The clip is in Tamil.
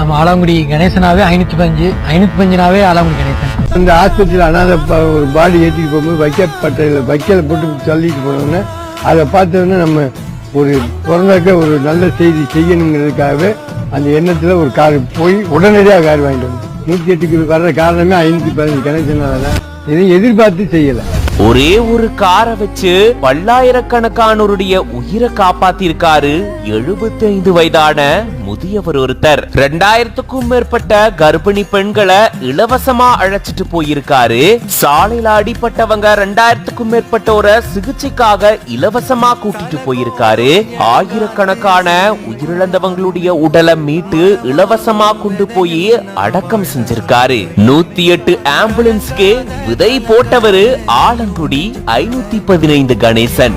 நம்ம ஆலங்குடி கணேசனாவே 505 ஆலங்குடி கணேசன். அந்த ஆஸ்பத்திரியில் அனாதை ஒரு பாடி ஏற்றிட்டு போகும்போது வைக்கலை போட்டு தள்ளிட்டு போனோம்னா அதை பார்த்தோன்னா நம்ம ஒரு பிறந்தாக்க ஒரு நல்ல செய்தி செய்யணுங்கிறதுக்காகவே அந்த எண்ணத்துல ஒரு கார் போய் உடனடியாக கார் வாங்கிட்டு வந்தோம். 108க்கு வர்ற காரணமே 515 கணேசனால தான். இதையும் எதிர்பார்த்து செய்யல. ஒரே ஒரு காரை வச்சு பல்லாயிரக்கணக்கானோருடைய உயிரை காப்பாத்திருக்காரு 75 வயதான முதியவர் ஒருத்தர். 2000க்கும் மேற்பட்ட கர்ப்பிணி பெண்களை இலவசமா அழைச்சிட்டு போயிருக்காரு. சாலையில அடிப்பட்டவங்க 2000க்கும் மேற்பட்டோரை சிகிச்சைக்காக இலவசமா கூட்டிட்டு போயிருக்காரு. ஆயிரக்கணக்கான உயிரிழந்தவங்களுடைய உடலை மீட்டு இலவசமா கொண்டு போய் அடக்கம் செஞ்சிருக்காரு. 108 ஆம்புலன்ஸ்க்கு விதை போட்டவரு ஆலங்குடி 515 கணேசன்.